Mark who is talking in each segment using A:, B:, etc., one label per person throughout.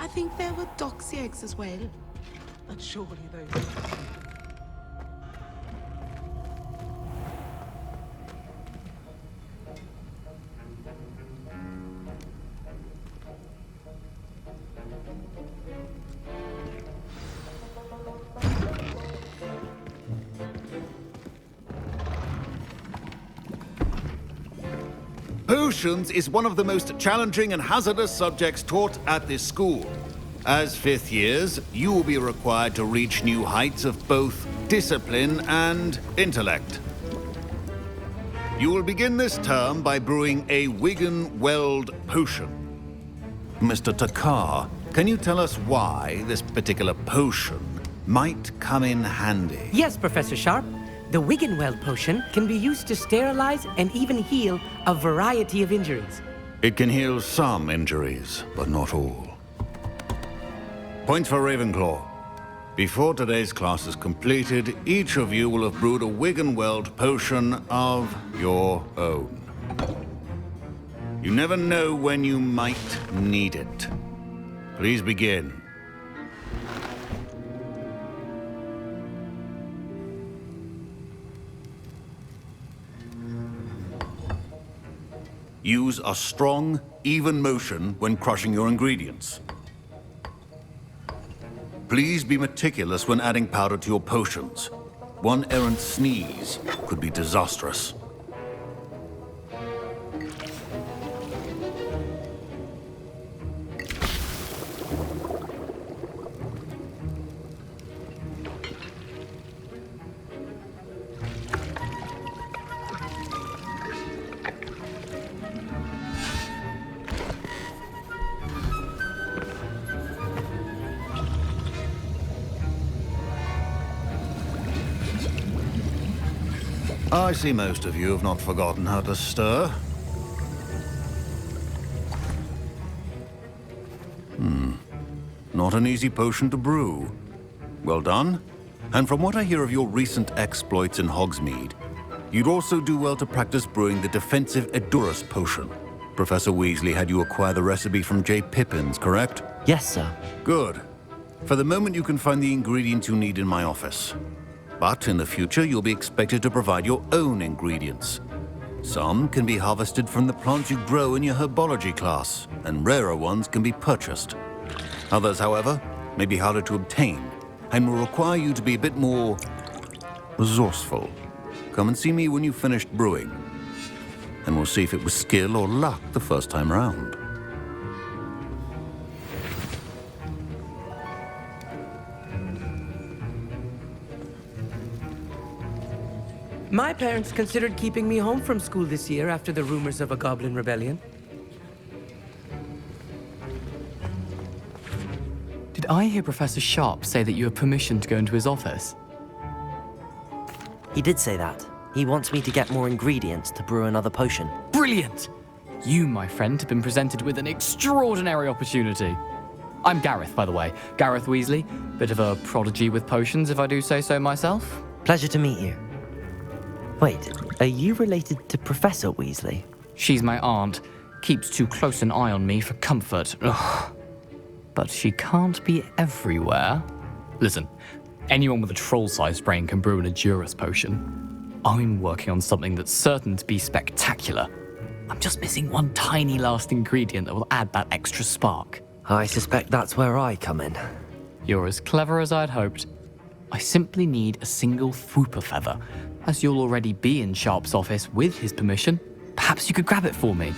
A: I think there were doxy eggs as well. But surely those...
B: Potions is one of the most challenging and hazardous subjects taught at this school. As fifth years, you will be required to reach new heights of both discipline and intellect. You will begin this term by brewing a Wigan-Weld potion. Mr. Takar, can you tell us why this particular potion might come in handy?
C: Yes, Professor Sharp. The Wigan-Weld potion can be used to sterilize and even heal a variety of injuries.
B: It can heal some injuries, but not all. Points for Ravenclaw. Before today's class is completed, each of you will have brewed a Wigan-Weld potion of your own. You never know when you might need it. Please begin. Use a strong, even motion when crushing your ingredients. Please be meticulous when adding powder to your potions. One errant sneeze could be disastrous. I see most of you have not forgotten how to stir. Not an easy potion to brew. Well done. And from what I hear of your recent exploits in Hogsmeade, you'd also do well to practice brewing the defensive Edurus potion. Professor Weasley had you acquire the recipe from J. Pippins, correct?
D: Yes, sir.
B: Good. For the moment, you can find the ingredients you need in my office. But in the future, you'll be expected to provide your own ingredients. Some can be harvested from the plants you grow in your herbology class, and rarer ones can be purchased. Others, however, may be harder to obtain, and will require you to be a bit more resourceful. Come and see me when you've finished brewing, and we'll see if it was skill or luck the first time round.
C: My parents considered keeping me home from school this year after the rumors of a goblin rebellion.
D: Did I hear Professor Sharp say that you have permission to go into his office?
E: He did say that. He wants me to get more ingredients to brew another potion.
D: Brilliant! You, my friend, have been presented with an extraordinary opportunity. I'm Gareth, by the way. Gareth Weasley. Bit of a prodigy with potions, if I do say so myself.
E: Pleasure to meet you. Wait, are you related to Professor Weasley?
D: She's my aunt. Keeps too close an eye on me for comfort. Ugh. But she can't be everywhere. Listen, anyone with a troll-sized brain can brew an Edurus potion. I'm working on something that's certain to be spectacular. I'm just missing one tiny last ingredient that will add that extra spark.
E: I suspect that's where I come in.
D: You're as clever as I'd hoped. I simply need a single Fwooper feather. As you'll already be in Sharp's office with his permission, perhaps you could grab it for me.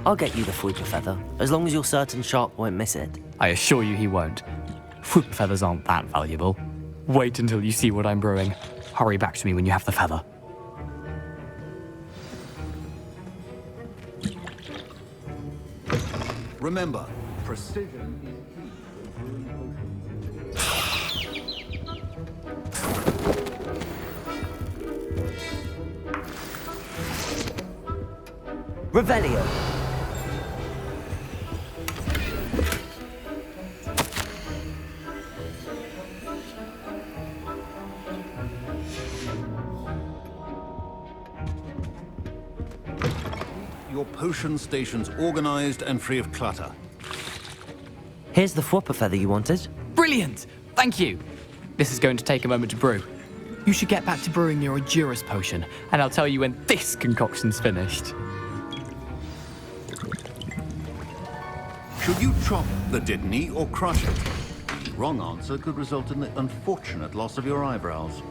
E: I'll get you the Fwooper feather, as long as you're certain Sharp won't miss it.
D: I assure you he won't. Fwooper feathers aren't that valuable. Wait until you see what I'm brewing. Hurry back to me when you have the feather.
B: Remember, precision is
E: Revelio.
B: your potion stations organized and free of clutter.
E: Here's the Fwopper feather you wanted.
D: Brilliant! Thank you! This is going to take a moment to brew. You should get back to brewing your Edurus potion, and I'll tell you when this concoction's finished.
B: Should you chop the Didney or crush it? Wrong answer could result in the unfortunate loss of your eyebrows.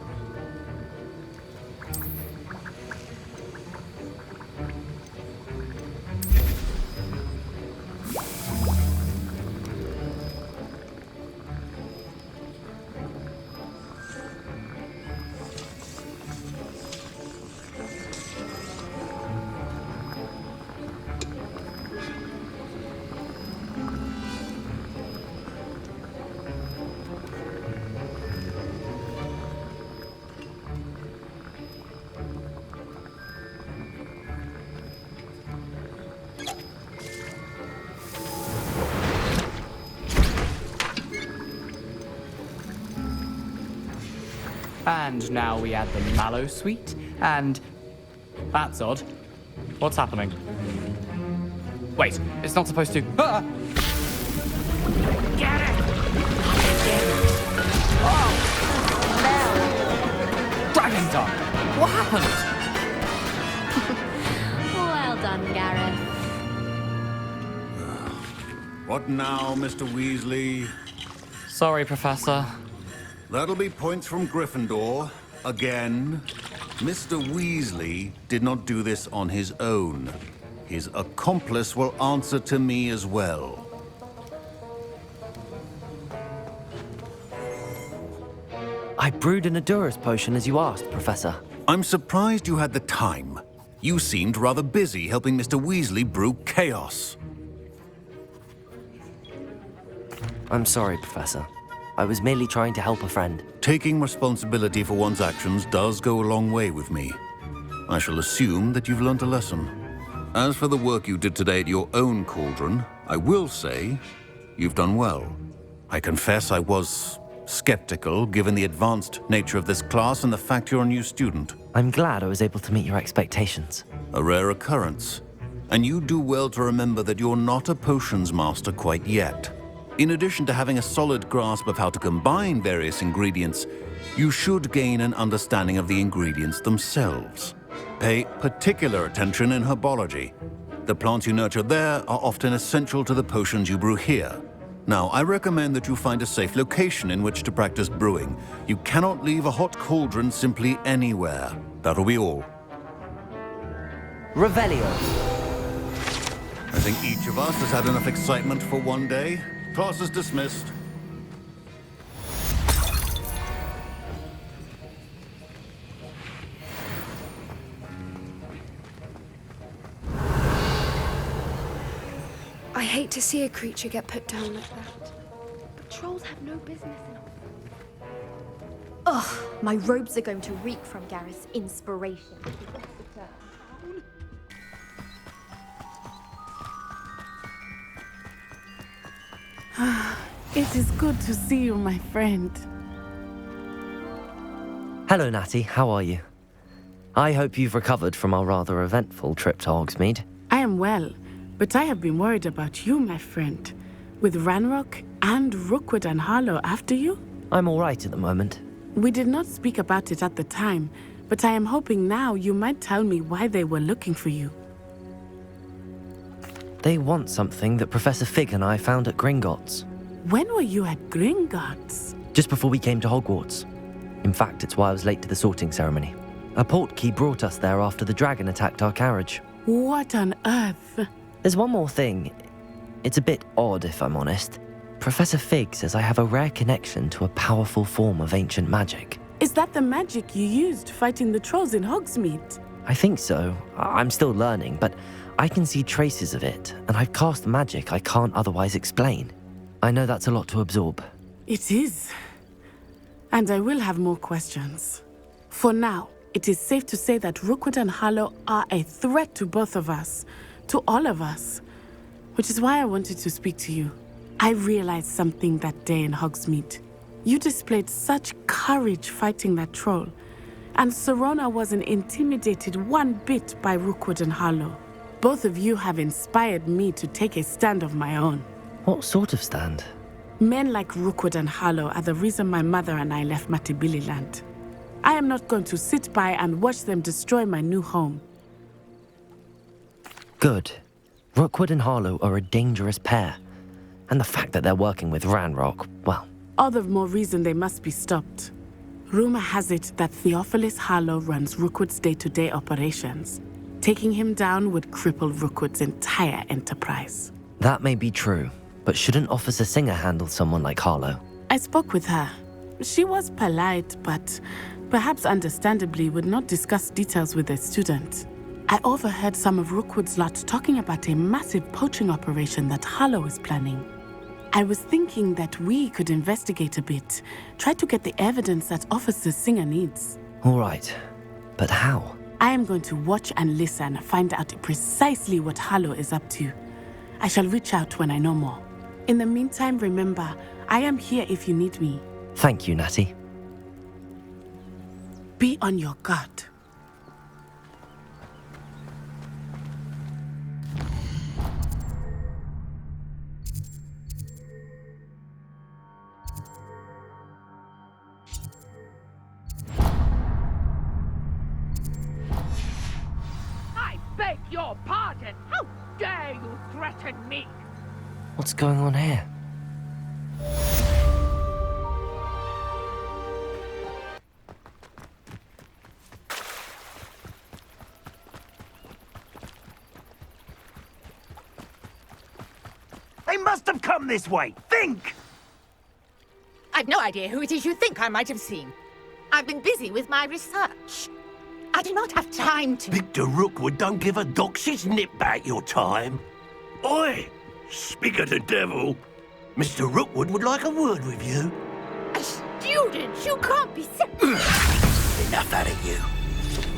D: And now we add the mallow sweet, and... That's odd. What's happening? Wait, it's not supposed to... Ah! Get it! Oh! No! Dragon Tongue! What happened?
F: Well done, Gareth.
B: What now, Mr. Weasley?
D: Sorry, Professor.
B: That'll be points from Gryffindor. Again. Mr. Weasley did not do this on his own. His accomplice will answer to me as well.
E: I brewed an Edurus potion as you asked, Professor.
B: I'm surprised you had the time. You seemed rather busy helping Mr. Weasley brew chaos.
E: I'm sorry, Professor. I was merely trying to help a friend.
B: Taking responsibility for one's actions does go a long way with me. I shall assume that you've learnt a lesson. As for the work you did today at your own cauldron, I will say you've done well. I confess I was skeptical, given the advanced nature of this class and the fact you're a new student.
E: I'm glad I was able to meet your expectations.
B: A rare occurrence. And you do well to remember that you're not a potions master quite yet. In addition to having a solid grasp of how to combine various ingredients, you should gain an understanding of the ingredients themselves. Pay particular attention in herbology. The plants you nurture there are often essential to the potions you brew here. Now, I recommend that you find a safe location in which to practice brewing. You cannot leave a hot cauldron simply anywhere. That'll be all.
E: Revelio.
B: I think each of us has had enough excitement for one day. Class is dismissed.
G: I hate to see a creature get put down like that. But trolls have no business in...
F: Ugh, my robes are going to reek from Gareth's inspiration.
H: It is good to see you, my friend.
E: Hello, Natty. How are you? I hope you've recovered from our rather eventful trip to Hogsmeade.
H: I am well, but I have been worried about you, my friend. With Ranrock and Rookwood and Harlow after you?
E: I'm all right at the moment.
H: We did not speak about it at the time, but I am hoping now you might tell me why they were looking for you.
E: They want something that Professor Fig and I found at Gringotts.
H: When were you at Gringotts?
E: Just before we came to Hogwarts. In fact, it's why I was late to the sorting ceremony. A portkey brought us there after the dragon attacked our carriage.
H: What on earth?
E: There's one more thing. It's a bit odd, if I'm honest. Professor Fig says I have a rare connection to a powerful form of ancient magic.
H: Is that the magic you used fighting the trolls in Hogsmeade?
E: I think so. I'm still learning, but I can see traces of it, and I've cast magic I can't otherwise explain. I know that's a lot to absorb.
H: It is. And I will have more questions. For now, it is safe to say that Rookwood and Harlow are a threat to both of us, to all of us, which is why I wanted to speak to you. I realized something that day in Hogsmeade. You displayed such courage fighting that troll, and Serona wasn't intimidated one bit by Rookwood and Harlow. Both of you have inspired me to take a stand of my own.
E: What sort of stand?
H: Men like Rookwood and Harlow are the reason my mother and I left Matibili land. I am not going to sit by and watch them destroy my new home.
E: Good. Rookwood and Harlow are a dangerous pair. And the fact that they're working with Ranrock, well...
H: All the more reason they must be stopped. Rumor has it that Theophilus Harlow runs Rookwood's day-to-day operations. Taking him down would cripple Rookwood's entire enterprise.
E: That may be true, but shouldn't Officer Singer handle someone like Harlow?
H: I spoke with her. She was polite, but perhaps understandably would not discuss details with a student. I overheard some of Rookwood's lot talking about a massive poaching operation that Harlow is planning. I was thinking that we could investigate a bit, try to get the evidence that Officer Singer needs.
E: All right, but how?
H: I am going to watch and listen, find out precisely what Harlow is up to. I shall reach out when I know more. In the meantime, remember, I am here if you need me.
E: Thank you, Natty.
H: Be on your guard.
I: I beg your pardon! How dare you threaten me?
E: What's going on here?
J: They must have come this way. Think!
A: I've no idea who it is you think I might have seen. I've been busy with my research. I do not have time to...
J: Victor Rookwood don't give a doxy's nip back your time. Oi! Speak of the devil. Mr. Rookwood would like a word with you.
A: A student? You can't be
J: Enough out of you.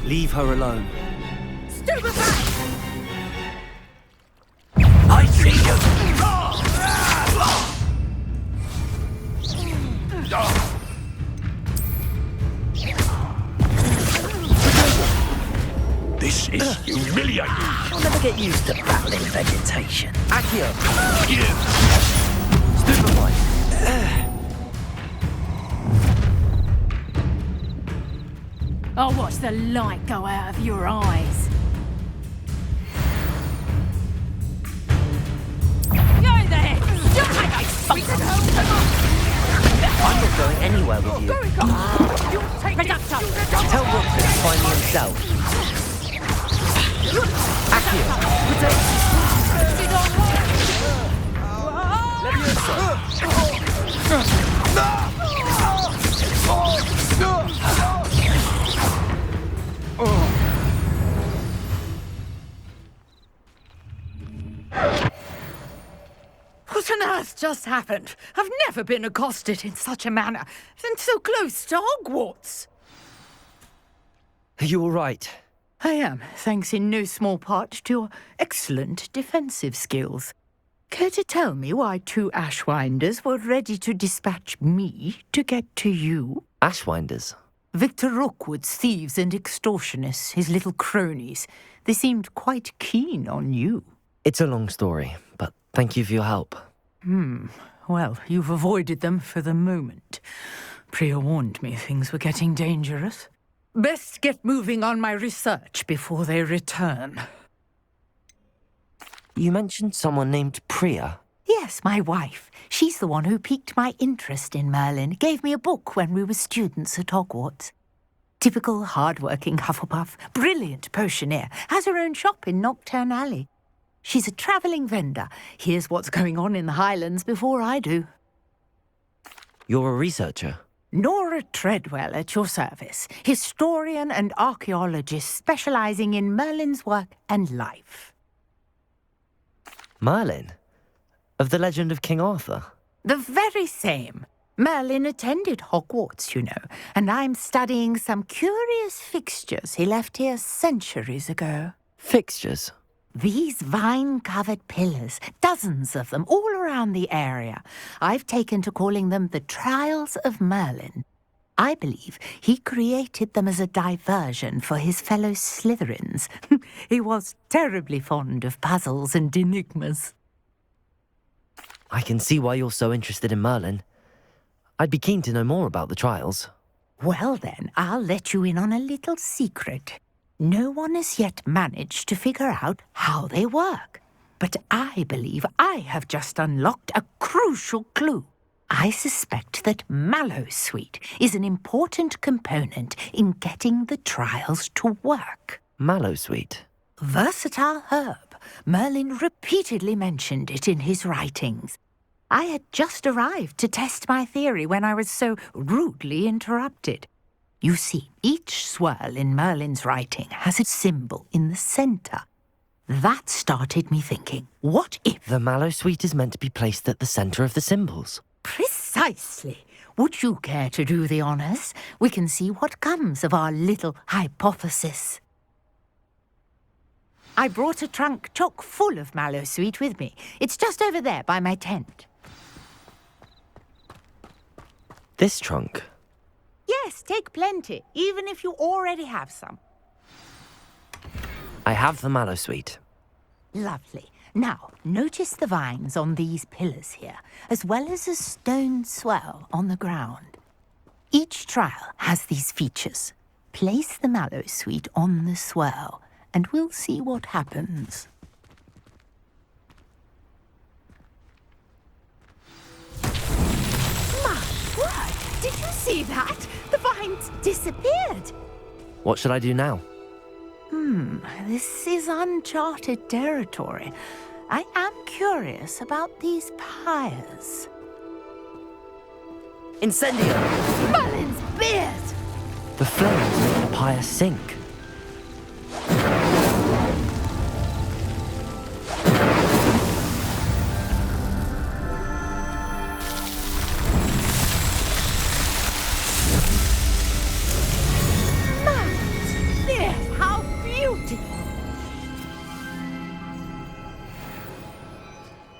E: Leave her alone.
A: Stupefy!
J: I see you! This is humiliating.
E: You'll never get used to battling vegetation. Accio! Stupefy!
I: I'll watch the light go out of your eyes. Go there!
E: I'm not going anywhere with you. Tell Rook to find me himself. Accio!
I: What on earth just happened? I've never been accosted in such a manner, and so close to Hogwarts.
E: Are you all right?
I: I am, thanks in no small part to your excellent defensive skills. Care to tell me why two Ashwinders were ready to dispatch me to get to you?
E: Ashwinders?
I: Victor Rookwood's thieves and extortionists, his little cronies. They seemed quite keen on you.
E: It's a long story, but thank you for your help.
I: Well, you've avoided them for the moment. Priya warned me things were getting dangerous. Best get moving on my research before they return.
E: You mentioned someone named Priya.
I: Yes, my wife. She's the one who piqued my interest in Merlin. Gave me a book when we were students at Hogwarts. Typical hard-working Hufflepuff, brilliant potioneer, has her own shop in Knockturn Alley. She's a travelling vendor. Hears what's going on in the Highlands before I do.
E: You're a researcher?
I: Nora Treadwell at your service, historian and archaeologist specialising in Merlin's work and life.
E: Merlin? Of the legend of King Arthur?
I: The very same. Merlin attended Hogwarts, you know, and I'm studying some curious fixtures he left here centuries ago.
E: Fixtures?
I: These vine-covered pillars, dozens of them, all around the area. I've taken to calling them the Trials of Merlin. I believe he created them as a diversion for his fellow Slytherins. He was terribly fond of puzzles and enigmas.
E: I can see why you're so interested in Merlin. I'd be keen to know more about the trials.
I: Well then, I'll let you in on a little secret. No one has yet managed to figure out how they work. But I believe I have just unlocked a crucial clue. I suspect that Mallowsweet is an important component in getting the trials to work.
E: Mallowsweet?
I: Versatile herb. Merlin repeatedly mentioned it in his writings. I had just arrived to test my theory when I was so rudely interrupted. You see, each swirl in Merlin's writing has a symbol in the centre. That started me thinking, what if...
E: The Mallowsweet is meant to be placed at the centre of the symbols.
I: Precisely. Would you care to do the honours? We can see what comes of our little hypothesis. I brought a trunk chock full of Mallowsweet with me. It's just over there by my tent.
E: This trunk?
I: Yes, take plenty, even if you already have some.
E: I have the Mallowsweet.
I: Lovely. Now, notice the vines on these pillars here, as well as a stone swell on the ground. Each trial has these features. Place the Mallowsweet on the swell, and we'll see what happens. My word! Did you see that? The vines disappeared.
E: What should I do now?
I: This is uncharted territory. I am curious about these pyres.
E: Incendio!
I: Merlin's beard!
E: The flames make the pyre sink.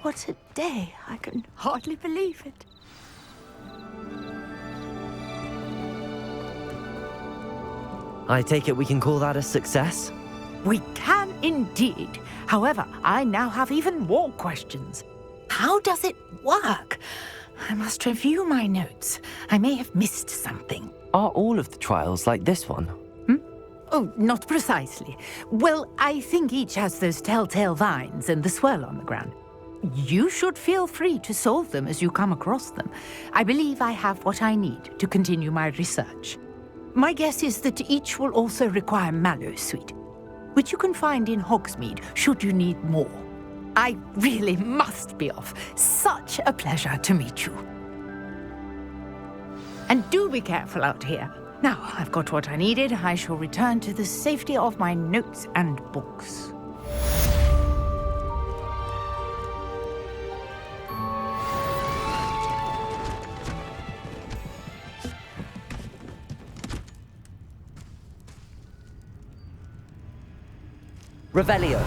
I: What a day. I can hardly believe it.
E: I take it we can call that a success?
I: We can indeed. However, I now have even more questions. How does it work? I must review my notes. I may have missed something.
E: Are all of the trials like this one?
I: Oh, not precisely. Well, I think each has those telltale vines and the swirl on the ground. You should feel free to solve them as you come across them. I believe I have what I need to continue my research. My guess is that each will also require Mallowsweet, which you can find in Hogsmeade should you need more. I really must be off. Such a pleasure to meet you. And do be careful out here. Now I've got what I needed, I shall return to the safety of my notes and books.
E: Revelio.